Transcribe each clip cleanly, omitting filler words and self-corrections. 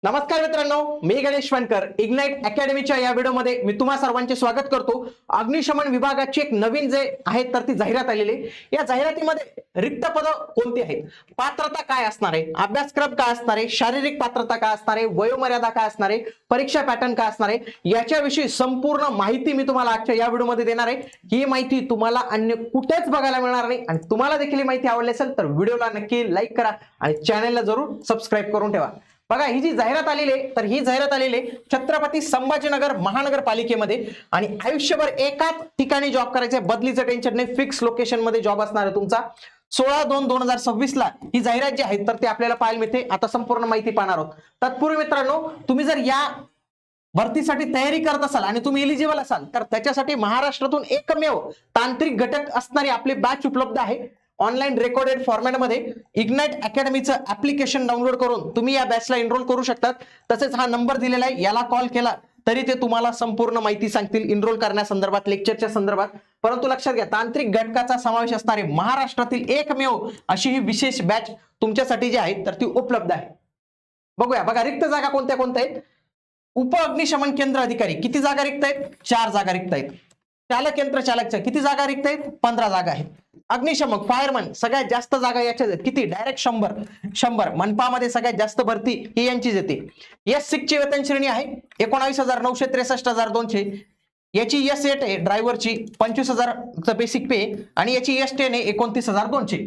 नमस्कार मित्रांनो, मी गणेश वनकर. इग्नाइट अकॅडमीच्या या व्हिडिओमध्ये मी तुम्हा सर्वांचे स्वागत करतो. अग्निशमन विभागाची एक नवीन जे आहे तर ती जाहिरात आलेली आहे. या जाहिरातीमध्ये रिक्त पदं कोणती आहेत, पात्रता काय असणार आहे, अभ्यासक्रम काय असणार आहे, शारीरिक पात्रता काय असणार आहे, वयोमर्यादा काय असणार आहे, परीक्षा पॅटर्न काय असणार आहे, याच्याविषयी संपूर्ण माहिती मी तुम्हाला आजच्या या व्हिडिओमध्ये देणार आहे. ही माहिती तुम्हाला अन्य कुठेच बघायला मिळणार नाही आणि तुम्हाला देखील ही माहिती आवडली असेल तर व्हिडिओला नक्की लाईक करा आणि चॅनलला जरूर सबस्क्राईब करून ठेवा. बघा, ही जी जाहिरात आलेली आहे तर ही जाहिरात आलेली आहे छत्रपती संभाजीनगर महानगरपालिकेमध्ये आणि आयुष्यभर एकाच ठिकाणी जॉब करायचे, बदलीचं टेन्शन नाही, फिक्स लोकेशन मध्ये जॉब असणार आहे तुमचा. 16/2/2026 ला ही जाहिरात जी आहे तर ती आपल्याला पाहायला मिळते. आता संपूर्ण माहिती पाहणार आहोत. तत्पूर्वी मित्रांनो, तुम्ही जर या भरतीसाठी तयारी करत असाल आणि तुम्ही एलिजिबल असाल तर त्याच्यासाठी महाराष्ट्रातून एकमेव तांत्रिक घटक असणारी आपली बॅच उपलब्ध आहे. ऑनलाईन रेकॉर्डेड फॉर्मॅटमध्ये इग्नाइट अकॅडमीचं ऍप्लिकेशन डाउनलोड करून तुम्ही या बॅचला एनरोल करू शकतात. तसेच हा नंबर दिलेला आहे, याला कॉल केला तरी ते तुम्हाला संपूर्ण माहिती सांगतील एनरोल करण्यासंदर्भात, लेक्चरच्या संदर्भात. परंतु लक्षात घ्या, तांत्रिक घटकाचा समावेश असणारे महाराष्ट्रातील एकमेव अशी ही विशेष बॅच तुमच्यासाठी जी आहे तर ती उपलब्ध आहे. बघूया, बघा रिक्त जागा कोणत्या कोणत्या आहेत. उप अग्निशमन केंद्र अधिकारी किती जागा रिक्त आहेत? 4 जागा रिक्त आहेत. चालक यंत्र चालकच्या किती जागा रिक्त आहेत? 15 जागा आहेत. अग्निशमक फायरमन सगळ्यात जास्त जागा याच्यात आहेत. किती? डायरेक्ट 100. मनपामध्ये सगळ्यात जास्त भरती ही यांचीच येते. एस 6 ची वेतन श्रेणी आहे 19,963,200. याची एस 8 आहे ड्रायव्हरची 25,000 बेसिक पे आणि याची एस 10 आहे 29,200.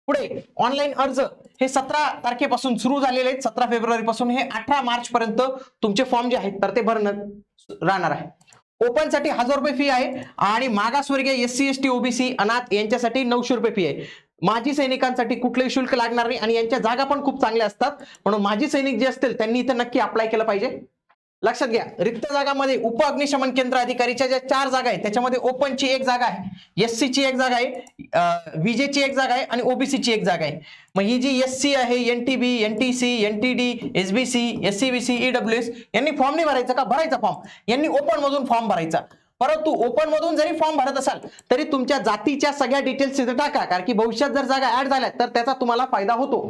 पुढे ऑनलाईन अर्ज हे 17 तारखेपासून सुरू झालेले आहेत. 17 फेब्रुवारी पासून हे 18 मार्च पर्यंत तुमचे फॉर्म जे आहेत तर ते भरणं राहणार आहे. ओपन साठी 1,000 रुपये फी आहे आणि मागासवर्गीय SC ST OBC अनाथ यांच्यासाठी 900 रुपये फी आहे. माजी सैनिकांसाठी कुठलंही शुल्क लागणार नाही आणि यांच्या जागा पण खूप चांगल्या असतात, म्हणून माजी सैनिक जे असतील त्यांनी इथं नक्की अप्लाय केलं पाहिजे. लक्षात घ्या, रिक्त जागामध्ये उप अग्निशमन केंद्र अधिकारीच्या ज्या 4 जागा आहेत त्याच्यामध्ये ओपनची 1 जागा आहे, SC ची 1 जागा आहे, VJ ची 1 जागा आहे आणि OBC ची 1 जागा आहे. मग ही जी SC आहे, NTB, NTC, NTD, SBC, SCBC, EWS यांनी फॉर्म नाही भरायचा का? भरायचा फॉर्म. यांनी ओपन मधून फॉर्म भरायचा. परंतु ओपन मधून जरी फॉर्म भरत असाल तरी तुमच्या जातीच्या सगळ्या डिटेल्स तिथे टाका, कारण की भविष्यात जर जागा ऍड झाल्या तर त्याचा तुम्हाला फायदा होतो.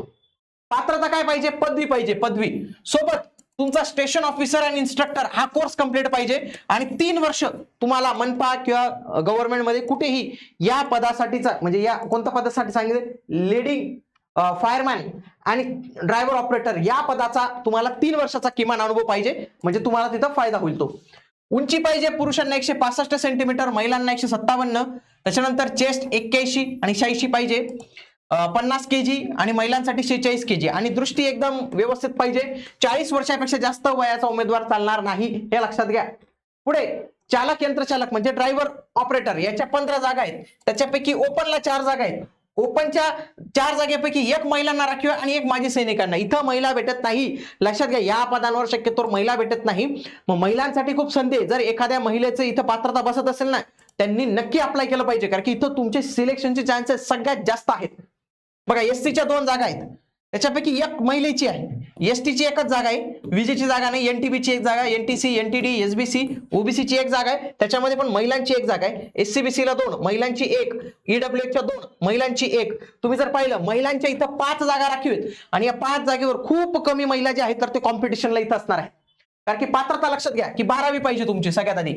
पात्रता काय पाहिजे? पदवी पाहिजे, पदवी. सोबत तुमचा स्टेशन ऑफिसर आणि इन्स्ट्रक्टर हा कोर्स कंप्लीट पाहिजे आणि 3 वर्ष तुम्हाला मनपा किंवा गव्हर्नमेंट मध्ये कुठेही या पदासाठीचा, म्हणजे या कोणत्या पदासाठी सांगितले, लीडिंग फायरमॅन आणि ड्रायव्हर ऑपरेटर या पदाचा तुम्हाला 3 वर्षाचा किमान अनुभव पाहिजे, म्हणजे तुम्हाला तिथं फायदा होईल तो. उंची पाहिजे पुरुषांना 165 सेंटीमीटर, महिलांना 157. त्याच्यानंतर चेस्ट 81 आणि 86 पाहिजे. 50 kg आणि महिलांसाठी 46 kg आणि दृष्टी एकदम व्यवस्थित पाहिजे. 40 वर्षापेक्षा जास्त वयाचा उमेदवार चालणार नाही, हे लक्षात घ्या. पुढे चालक यंत्रचालक म्हणजे ड्रायव्हर ऑपरेटर याच्या 15 जागा आहेत. त्याच्यापैकी ओपनला 4 जागा आहेत. ओपनच्या 4 जागेपैकी 1 महिलांना राखीव आणि 1 माजी सैनिकांना. इथं महिला भेटत नाही, लक्षात घ्या. या पदांवर शक्यतो महिला भेटत नाही. मग महिलांसाठी खूप संधी आहे. जर एखाद्या महिलेचं इथं पात्रता बसत असेल ना, त्यांनी नक्की अप्लाय केलं पाहिजे, कारण की इथं तुमचे सिलेक्शनचे चान्सेस सगळ्यात जास्त आहेत. बघा, SC च्या 2 जागा आहेत, त्याच्यापैकी 1 महिलेची आहे. ST ची 1च जागा आहे, VJ ची जागा नाही. NTB ची 1 जागा आहे, NTC, NTD, SBC, OBC ची 1 जागा आहे, त्याच्यामध्ये पण महिलांची 1 जागा आहे. SCBC ला 2, महिलांची 1, EWS च्या 2, महिलांची 1. तुम्ही जर पाहिलं, महिलांच्या इथं 5 जागा राखीव आहेत आणि या 5 जागेवर खूप कमी महिला ज्या आहेत तर ते कॉम्पिटिशनला इथं असणार आहे. कारण की पात्रता लक्षात घ्या की 12वी पाहिजे तुमची सगळ्यात आधी,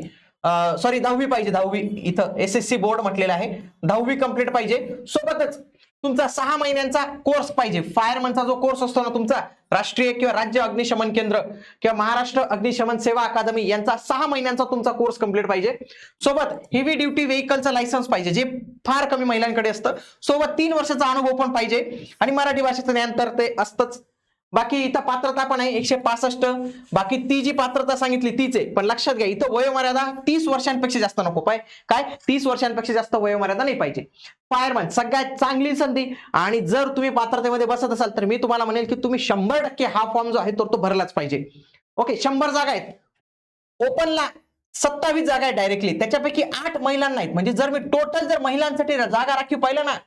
सॉरी 10वी पाहिजे, 10वी. इथं SSC बोर्ड म्हटलेलं आहे, 10वी कंप्लीट पाहिजे. सोबतच तुमचा 6 महिन्यांचा कोर्स पाहिजे. फायरमनचा जो कोर्स असतो ना तुमचा, राष्ट्रीय किंवा राज्य अग्निशमन केंद्र किंवा महाराष्ट्र अग्निशमन सेवा अकादमी यांचा 6 महिन्यांचा तुमचा कोर्स कंप्लीट पाहिजे. सोबत हेवी ड्युटी व्हेकलचं लायसन्स पाहिजे, जे फार कमी महिलांकडे असतं. सोबत 3 वर्षाचा अनुभव पण पाहिजे आणि मराठी भाषेचं ज्ञान तर ते असतंच. बाकी इथं पात्रता पण आहे 165. बाकी ती जी पात्रता सांगितली तीच आहे, पण लक्षात घ्या इथं वयोमर्यादा 30 वर्षांपेक्षा जास्त नको पाहिजे. काय 30 वर्षांपेक्षा जास्त वयोमर्यादा नाही पाहिजे. फायरमन सगळ्यात चांगली संधी आणि जर तुम्ही पात्रतेमध्ये बसत असाल तर मी तुम्हाला म्हणेल की तुम्ही 100% हा फॉर्म जो आहे तो भरलाच पाहिजे. ओके, 100 जागा आहेत. ओपनला 27 जागा आहेत डायरेक्टली, त्याच्यापैकी 8 महिलांना आहेत. म्हणजे जर मी टोटल जर महिलांसाठी जागा राखीव पाहिलं ना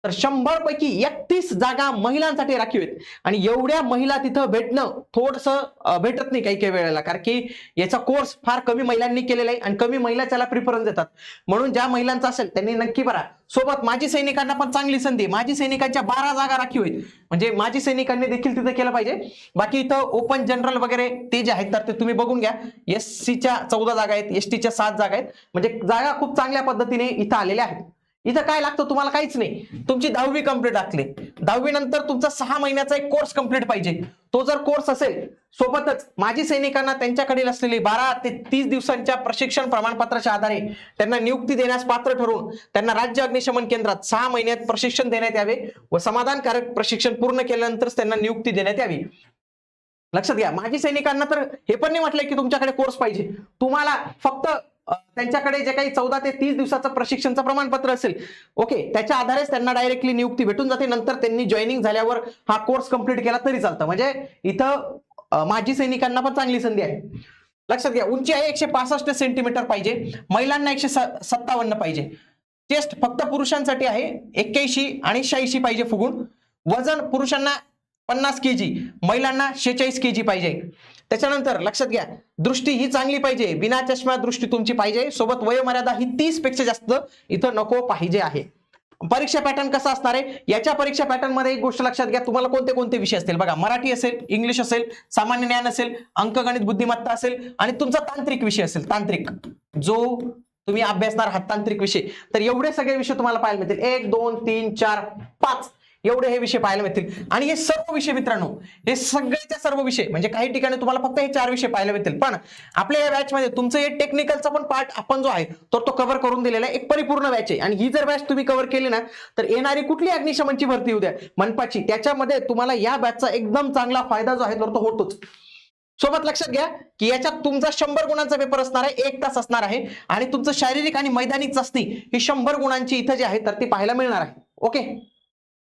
तर 100 पैकी 31 जागा महिलांसाठी राखीव आहेत. आणि एवढ्या महिला तिथं भेटणं थोडंसं भेटत नाही काही काही वेळेला, कारण की याचा कोर्स फार कमी महिलांनी केलेला आहे आणि कमी महिला त्याला प्रिफरन्स देतात. म्हणून ज्या महिलांचा असेल त्यांनी नक्की भरा. सोबत माजी सैनिकांना पण चांगली संधी. माजी सैनिकांच्या 12 जागा राखीव आहेत, म्हणजे माजी सैनिकांनी देखील तिथे केलं पाहिजे. बाकी इथं ओपन जनरल वगैरे ते जे आहेत तर ते तुम्ही बघून घ्या. SCच्या 14 जागा आहेत, STच्या 7 जागा आहेत, म्हणजे जागा खूप चांगल्या पद्धतीने इथं आलेल्या आहेत. इथं काय लागतं तुम्हाला? काहीच नाही. तुमची 10वी कंप्लीट असली, 10वी नंतर तुमचा 6 महिन्याचा एक कोर्स कंप्लीट पाहिजे. तो जर कोर्स असेल, सोबतच माजी सैनिकांना त्यांच्याकडील असलेली 12 ते 30 दिवसांच्या प्रशिक्षण प्रमाणपत्राच्या आधारे त्यांना नियुक्ती देण्यास पात्र ठरवून त्यांना राज्य अग्निशमन केंद्रात 6 महिन्यात प्रशिक्षण देण्यात यावे व समाधानकारक प्रशिक्षण पूर्ण केल्यानंतरच त्यांना नियुक्ती देण्यात यावी. लक्षात घ्या, माजी सैनिकांना तर हे पण नाही म्हटलंय की तुमच्याकडे कोर्स पाहिजे. तुम्हाला फक्त त्यांच्याकडे जे काही 14 ते 30 दिवसाचं प्रशिक्षणचं प्रमाणपत्र असेल, ओके, त्याच्या आधारेच त्यांना डायरेक्टली नियुक्ती भेटून जाते. नंतर त्यांनी जॉईनिंग झाल्यावर हा कोर्स कंप्लीट केला तरी चालतं. म्हणजे इथं माजी सैनिकांना पण चांगली संधी आहे. लक्षात घ्या, उंची आहे 165 सेंटीमीटर पाहिजे, महिलांना 157 पाहिजे. चेस्ट फक्त पुरुषांसाठी आहे 81 आणि 86 पाहिजे फुगून. वजन पुरुषांना 50 kg, महिलांना 46 kg पाहिजे. त्याच्यानंतर लक्षात घ्या, दृष्टी ही चांगली पाहिजे, बिना चष्मा दृष्टी तुमची पाहिजे. सोबत वयोमर्यादा ही 30 पेक्षा जास्त इथं नको पाहिजे आहे. परीक्षा पॅटर्न कसा असणार आहे? याच्या परीक्षा पॅटर्न मध्ये एक गोष्ट लक्षात घ्या, तुम्हाला कोणते कोणते विषय असतील बघा. मराठी असेल, इंग्लिश असेल, सामान्य ज्ञान असेल, अंकगणित बुद्धिमत्ता असेल आणि तुमचा तांत्रिक विषय असेल. तांत्रिक जो तुम्ही अभ्यासणार आहात तांत्रिक विषय, तर एवढे सगळे विषय तुम्हाला पाहायला मिळतील. 1 2 3 4 5 एवढे हे विषय पाहायला मिळतील. आणि हे सर्व विषय मित्रांनो, हे सगळेच्या सर्व विषय, म्हणजे काही ठिकाणी तुम्हाला फक्त हे 4 विषय पाहायला मिळतील, पण आपल्या या बॅच मध्ये तुमचं हे टेक्निकलचा पण पार्ट आपण जो आहे तर तो कव्हर करून दिलेला आहे. एक परिपूर्ण बॅच आहे आणि ही जर बॅच तुम्ही कव्हर केली ना, तर येणारी कुठली अग्निशमनची भरती होऊ द्या, मनपाची, त्याच्यामध्ये तुम्हाला या बॅचचा एकदम चांगला फायदा जो आहे तर तो होतोच. सोबत लक्षात घ्या की याच्यात तुमचा 100 गुणांचा पेपर असणार आहे, 1 तास असणार आहे आणि तुमचं शारीरिक आणि मैदानिक चाचणी ही 100 गुणांची इथं जी आहे तर ती पाहायला मिळणार आहे. ओके,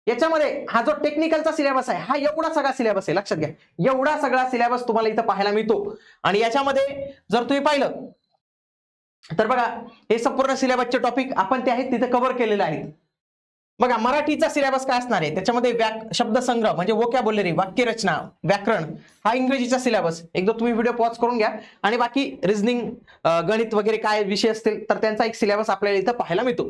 याच्यामध्ये हा जो टेक्निकलचा सिलेबस आहे, हा एवढा सगळा सिलेबस आहे. लक्षात घ्या, एवढा सगळा सिलेबस तुम्हाला इथं पाहायला मिळतो. आणि याच्यामध्ये जर तुम्ही पाहिलं तर बघा, हे संपूर्ण सिलेबसचे टॉपिक आपण ते आहेत तिथे कव्हर केलेले आहेत. बघा, मराठीचा सिलेबस काय असणार आहे, त्याच्यामध्ये शब्दसंग्रह म्हणजे वोकॅब्युलरी, वाक्यरचना, व्याकरण, हा इंग्रजीचा सिलेबस. एकदा तुम्ही व्हिडिओ पॉज करून घ्या. आणि बाकी रिझनिंग, गणित वगैरे काय विषय असतील तर त्यांचा एक सिलेबस आपल्याला इथं पाहायला मिळतो.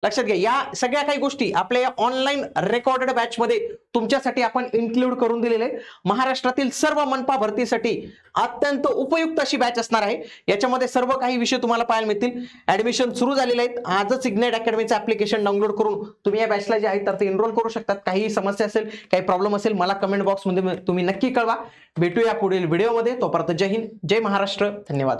लक्षात घ्या, या सगळ्या काही गोष्टी आपल्या या ऑनलाईन रेकॉर्डेड बॅच मध्ये तुमच्यासाठी आपण इन्क्लूड करून दिलेले. महाराष्ट्रातील सर्व मनपा भरतीसाठी अत्यंत उपयुक्त अशी बॅच असणार आहे. याच्यामध्ये सर्व काही विषय तुम्हाला पाहायला मिळतील. ऍडमिशन सुरू झालेले आहेत. आजच इग्नाइट अकॅडमीचं ऍप्लिकेशन डाउनलोड करून तुम्ही या बॅचला जे आहे तर ते एनरोल करू शकतात. काही समस्या असेल, काही प्रॉब्लेम असेल, मला कमेंट बॉक्समध्ये तुम्ही नक्की कळवा. भेटूया पुढील व्हिडिओमध्ये. तोपर्यंत जय हिंद, जय महाराष्ट्र, धन्यवाद.